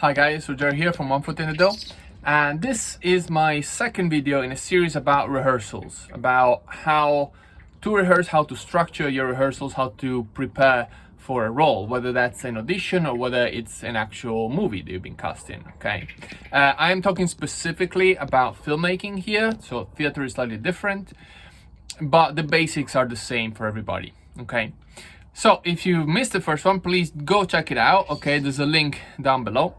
Hi guys, Ruggero here from One Foot in the Dough, and this is my second video in a series about rehearsals, about how to rehearse, how to structure your rehearsals, how to prepare for a role, whether that's an audition or whether it's an actual movie that you've been cast in, okay? I am talking specifically about filmmaking here, so theater is slightly different, but the basics are the same for everybody, okay? So if you missed the first one, please go check it out, okay? There's a link down below.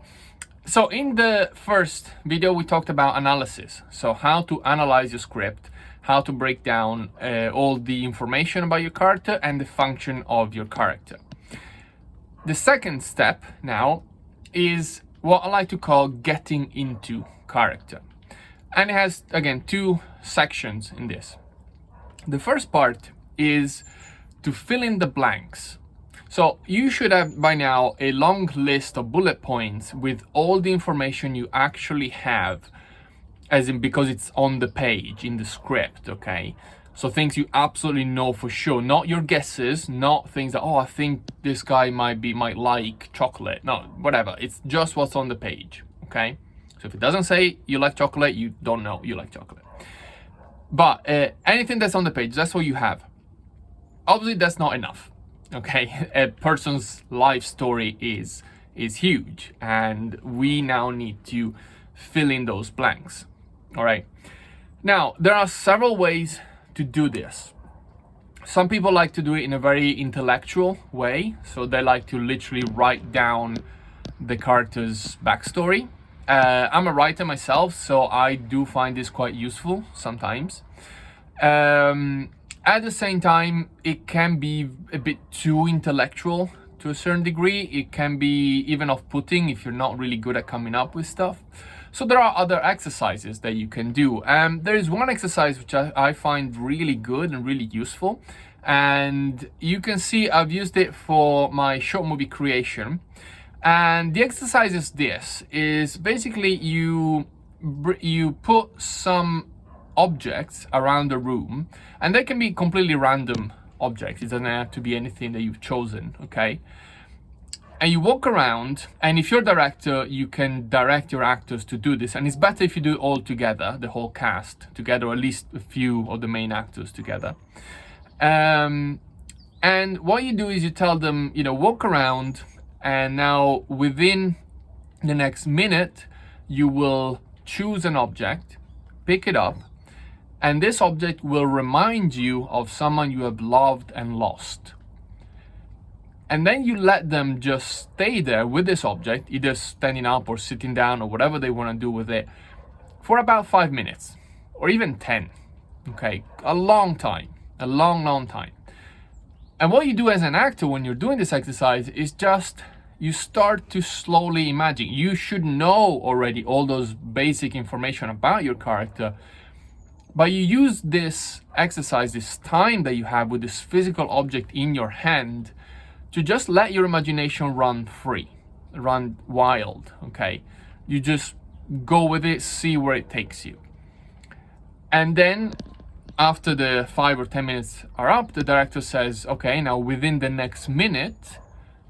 So in the first video, we talked about analysis. So how to analyze your script, how to break down all the information about your character and the function of your character. The second step now is what I like to call getting into character. And it has, again, two sections in this. The first part is to fill in the blanks. So you should have by now a long list of bullet points with all the information you actually have, as in because it's on the page in the script, okay? So things you absolutely know for sure, not your guesses, not things that, oh, I think this guy might like chocolate. No, whatever, it's just what's on the page, okay? So if it doesn't say you like chocolate, you don't know you like chocolate. But anything that's on the page, that's what you have. Obviously, that's not enough, okay? A person's life story is huge, and we now need to fill in those blanks, all right? Now, there are several ways to do this. Some people like to do it in a very intellectual way, so they like to literally write down the character's backstory. I'm a writer myself, so I do find this quite useful sometimes. At the same time, it can be a bit too intellectual to a certain degree. It can be even off-putting if you're not really good at coming up with stuff. So there are other exercises that you can do. There is one exercise which I find really good and really useful. And you can see I've used it for my short movie creation. And the exercise is this, is basically you put some objects around the room, and they can be completely random objects. It doesn't have to be anything that you've chosen, okay? And you walk around, and if you're a director, you can direct your actors to do this. And it's better if you do it all together, the whole cast together, or at least a few of the main actors together. And what you do is you tell them, walk around, and now within the next minute, you will choose an object, pick it up, and this object will remind you of someone you have loved and lost. And then you let them just stay there with this object, either standing up or sitting down or whatever they want to do with it, for about 5 minutes or even 10. Okay, a long time, a long time. And what you do as an actor when you're doing this exercise is just you start to slowly imagine. You should know already all those basic information about your character, but you use this exercise, this time that you have with this physical object in your hand, to just let your imagination run free, run wild, okay? You just go with it, see where it takes you. And then after the 5 or 10 minutes are up, the director says, okay, now within the next minute,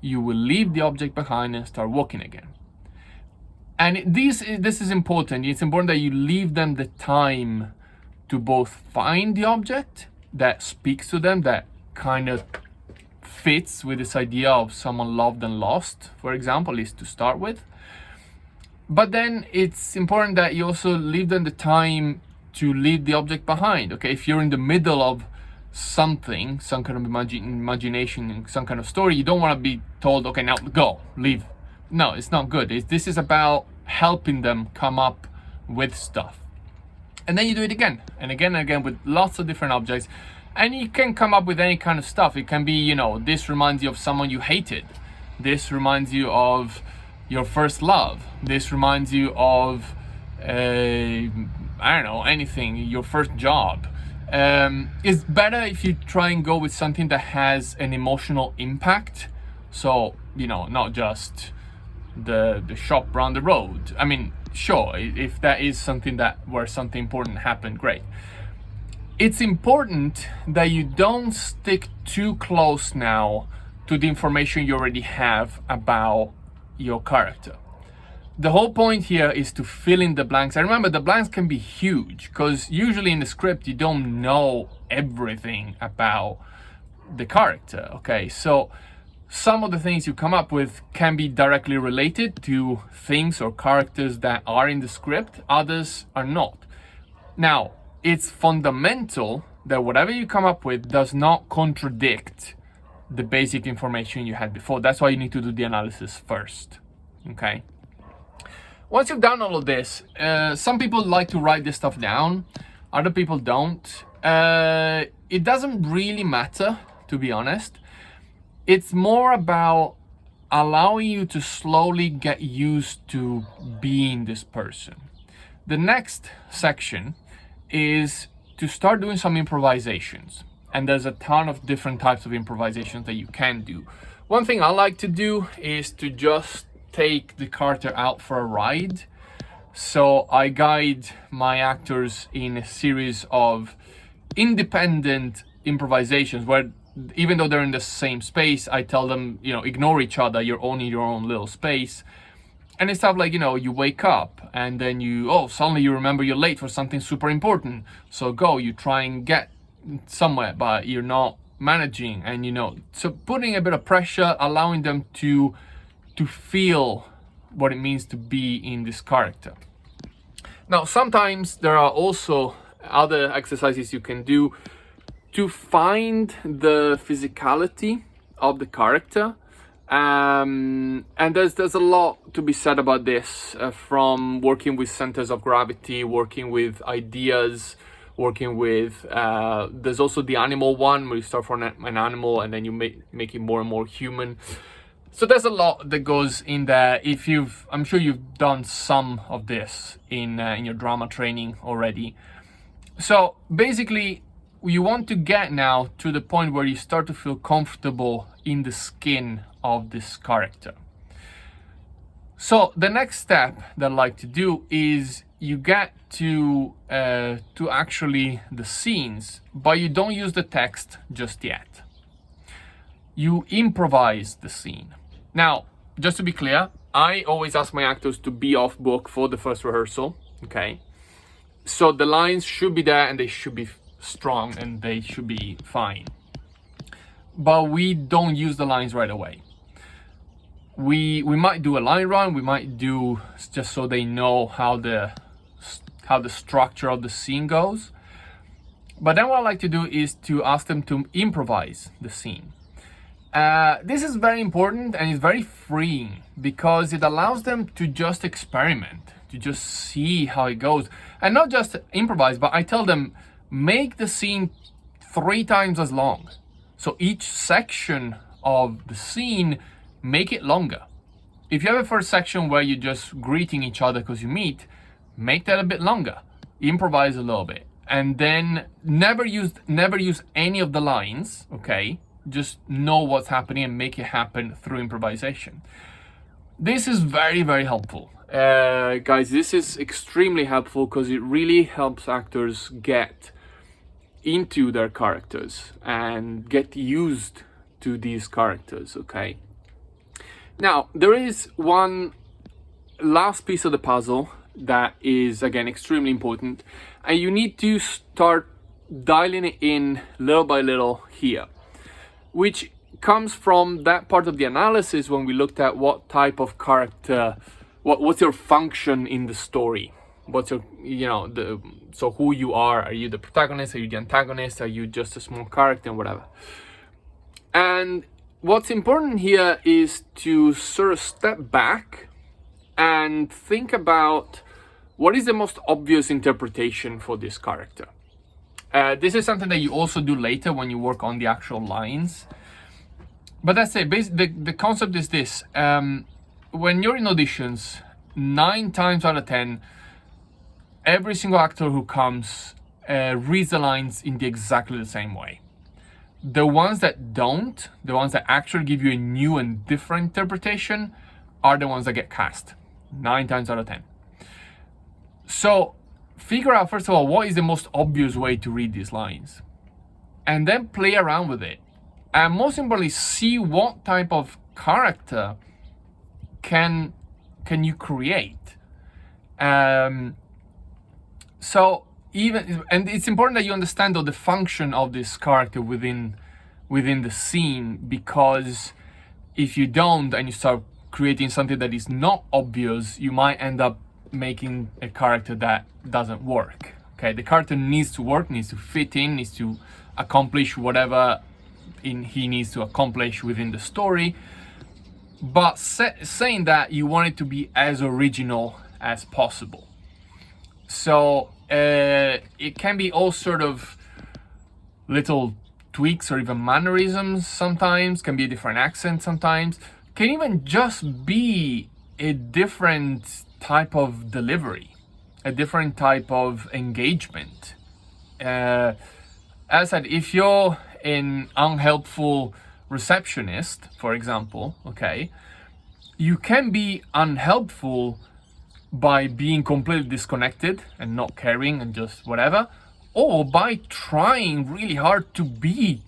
you will leave the object behind and start walking again. And this is important. It's important that you leave them the time to both find the object that speaks to them, that kind of fits with this idea of someone loved and lost, for example, at least to start with. But then it's important that you also leave them the time to leave the object behind, okay? If you're in the middle of something, some kind of imagination, some kind of story, you don't want to be told, okay, now go, leave. No, it's not good. This is about helping them come up with stuff. And then you do it again and again and again with lots of different objects. And you can come up with any kind of stuff. It can be, this reminds you of someone you hated. This reminds you of your first love. This reminds you of, I don't know, anything, your first job. It's better if you try and go with something that has an emotional impact. So, not just the shop around the road. I mean, sure, if that is something where something important happened, great. It's important that you don't stick too close now to the information you already have about your character. the whole point here is to fill in the blanks. And remember, the blanks can be huge because usually in the script you don't know everything about the character. Okay, so some of the things you come up with can be directly related to things or characters that are in the script, others are not. Now, it's fundamental that whatever you come up with does not contradict the basic information you had before. That's why you need to do the analysis first. Okay. Once you've done all of this, some people like to write this stuff down, other people don't. It doesn't really matter, to be honest. It's more about allowing you to slowly get used to being this person. The next section is to start doing some improvisations. And there's a ton of different types of improvisations that you can do. One thing I like to do is to just take the character out for a ride. So I guide my actors in a series of independent improvisations where even though they're in the same space, I tell them, ignore each other, you're only in your own little space. And it's stuff like, you wake up and then suddenly you remember you're late for something super important. So you try and get somewhere, but you're not managing, and so putting a bit of pressure, allowing them to feel what it means to be in this character. Now, sometimes there are also other exercises you can do to find the physicality of the character. And there's a lot to be said about this, from working with centers of gravity, working with ideas, working with, there's also the animal one, where you start from an animal and then you make it more and more human. So there's a lot that goes in there. I'm sure you've done some of this in your drama training already. So basically, you want to get now to the point where you start to feel comfortable in the skin of this character. So the next step that I like to do is you get to actually the scenes, but you don't use the text just yet. You improvise the scene. Now, just to be clear, I always ask my actors to be off book for the first rehearsal, okay? So the lines should be there and they should be strong and they should be fine. But we don't use the lines right away. We might do a line run, we might do just so they know how the structure of the scene goes. But then what I like to do is to ask them to improvise the scene. This is very important and it's very freeing because it allows them to just experiment, to just see how it goes. And not just improvise, but I tell them, make the scene 3 times as long. So each section of the scene, make it longer. If you have a first section where you're just greeting each other because you meet, make that a bit longer. Improvise a little bit. And then never use any of the lines, okay? Just know what's happening and make it happen through improvisation. This is very, very helpful. Guys, this is extremely helpful because it really helps actors get into their characters and get used to these characters, okay? Now, there is one last piece of the puzzle that is, again, extremely important, and you need to start dialing it in little by little here, which comes from that part of the analysis when we looked at what type of character, what's your function in the story, what's your, so who you are you the protagonist, are you the antagonist, are you just a small character, and whatever. And what's important here is to sort of step back and think about what is the most obvious interpretation for this character. This is something that you also do later when you work on the actual lines. But that's it. The concept is this. When you're in auditions, 9 times out of 10, every single actor who comes reads the lines in exactly the same way. The ones that don't, the ones that actually give you a new and different interpretation, are the ones that get cast 9 times out of 10. So figure out, first of all, what is the most obvious way to read these lines, and then play around with it. And most importantly, see what type of character can can you create? So and it's important that you understand the function of this character within the scene, because if you don't and you start creating something that is not obvious, you might end up making a character that doesn't work. Okay, the character needs to work, needs to fit in, needs to accomplish whatever he needs to accomplish within the story. But saying that, you want it to be as original as possible. So it can be all sort of little tweaks or even mannerisms sometimes, can be a different accent sometimes, can even just be a different type of delivery, a different type of engagement. As I said, if you're an unhelpful receptionist, for example, okay, you can be unhelpful by being completely disconnected and not caring and just whatever, or by trying really hard to be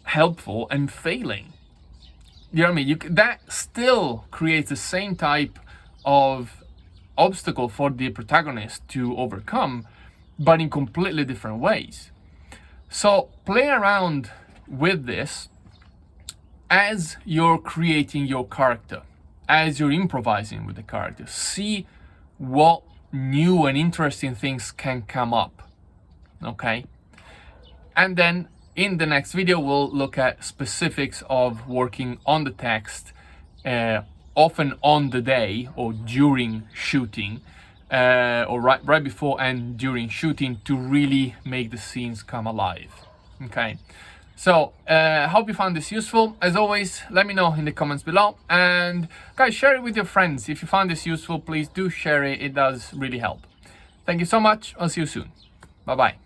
helpful and failing. You know what I mean? That still creates the same type of obstacle for the protagonist to overcome, but in completely different ways. So play around with this as you're creating your character, as you're improvising with the character. See what new and interesting things can come up, okay? And then in the next video, we'll look at specifics of working on the text, often on the day or during shooting, or right before and during shooting, to really make the scenes come alive, okay? So hope you found this useful. As always, let me know in the comments below, and guys, share it with your friends. If you found this useful, please do share it. It does really help. Thank you so much. I'll see you soon. Bye bye.